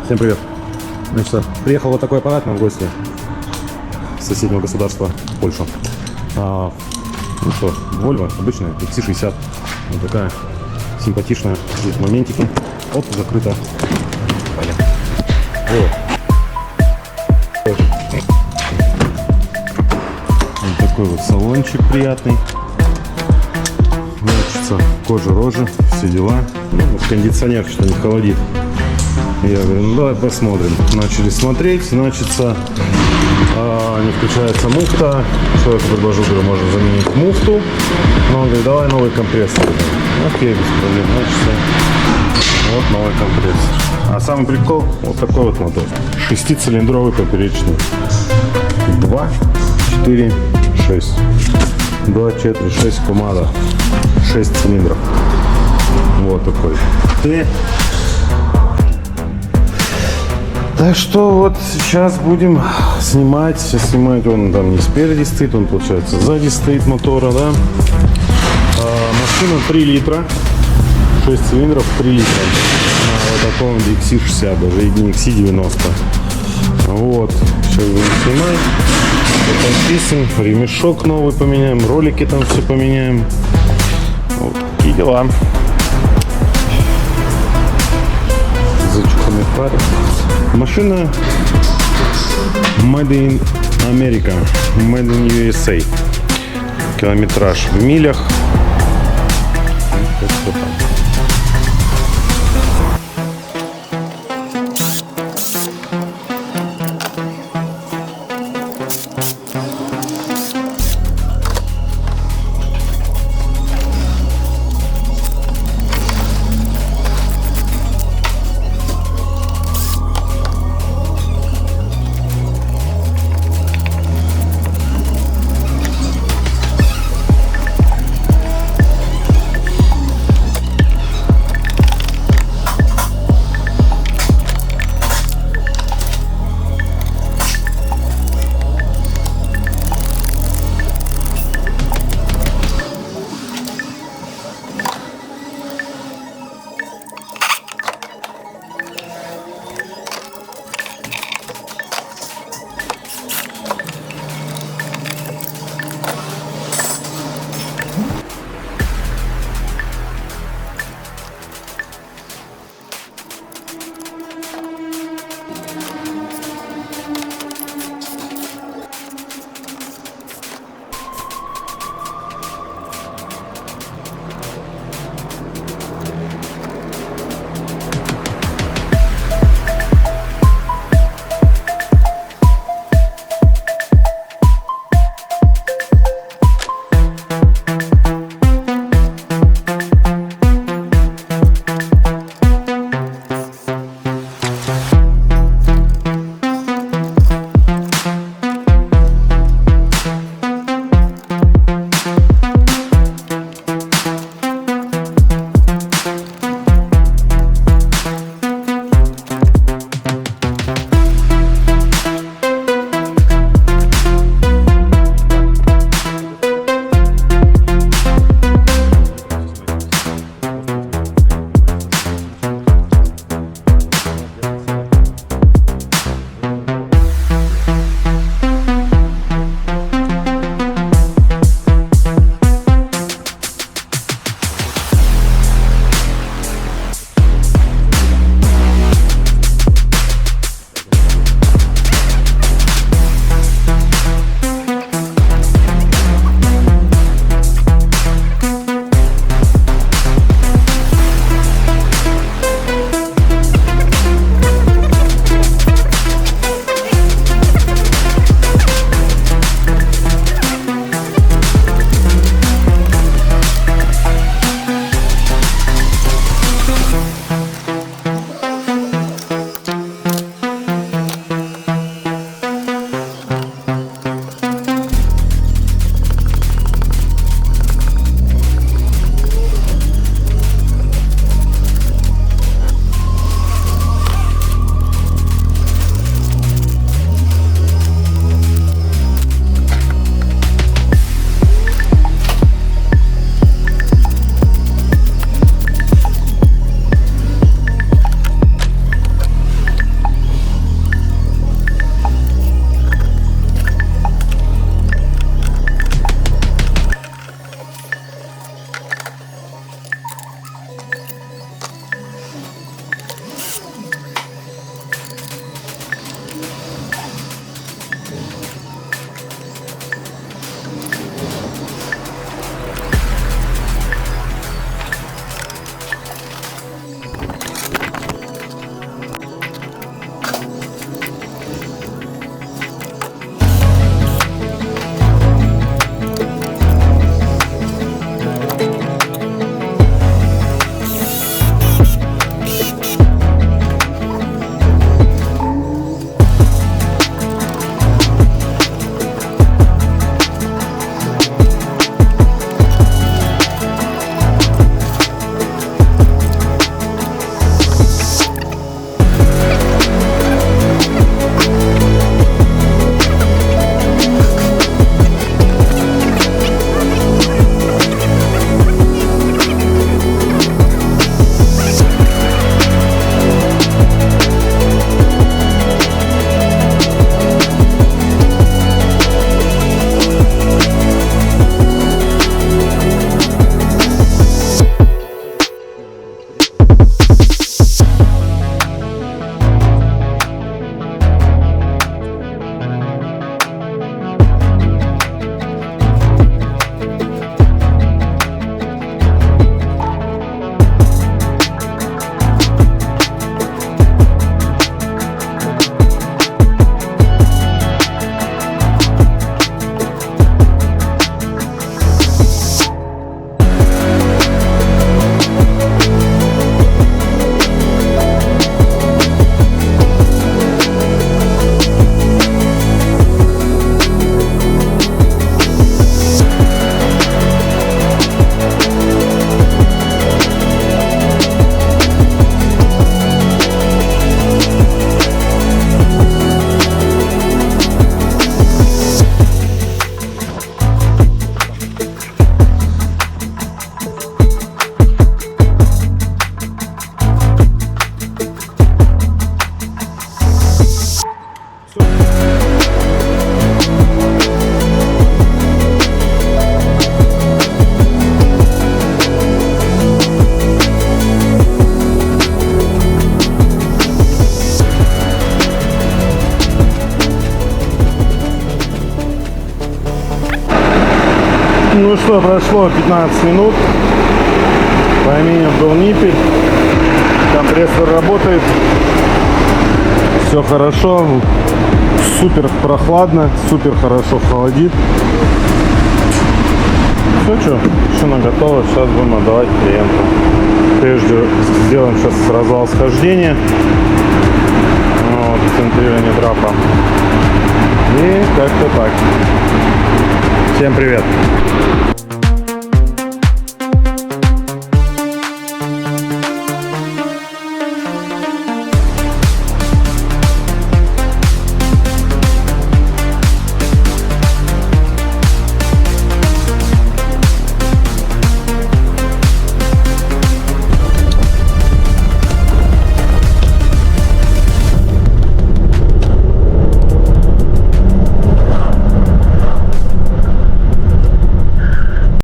Всем привет. Значит, приехал вот такой аппарат нам в гости с соседнего государства, Польша. Ну что, Volvo обычная, Xc60. Вот такая симпатичная. Здесь моментики. Оп, закрыто. Вот такой вот салончик приятный. Значится, кожа рожи, все дела. Ну, кондиционер что не холодит. Я говорю, ну давай посмотрим. Начали смотреть, значится, не включается муфта. Человеку предложил, говорю, можно заменить муфту. Но он говорит, давай новый компрессор. Окей, без проблем. Значится, вот новый компрессор. А самый прикол, вот такой вот мотор. 6-цилиндровый поперечный. 2, 4, 6. 2, 4, 6 команда. 6 цилиндров. Вот такой. Так что вот сейчас будем снимать. Сейчас снимать, он там не спереди стоит, он получается сзади стоит мотора, да. Машина 3 литра. 6 цилиндров, 3 литра. На вот таком Xc60, даже не Xc90. Вот. Сейчас будем снимать. Подписываем. Ремешок новый поменяем. Ролики там все поменяем. Вот такие дела. Зачуханный фары. Машина Made in America, Made in USA. Километраж в милях. Ну что, прошло 15 минут. Поменен был ниппель. Компрессор работает. Все хорошо. Супер прохладно. Супер хорошо холодит. Все, что, шина готова. Сейчас будем отдавать клиенту. Прежде сделаем сейчас развал схождения. Вот, центрирование трапа. И как-то так. Всем привет.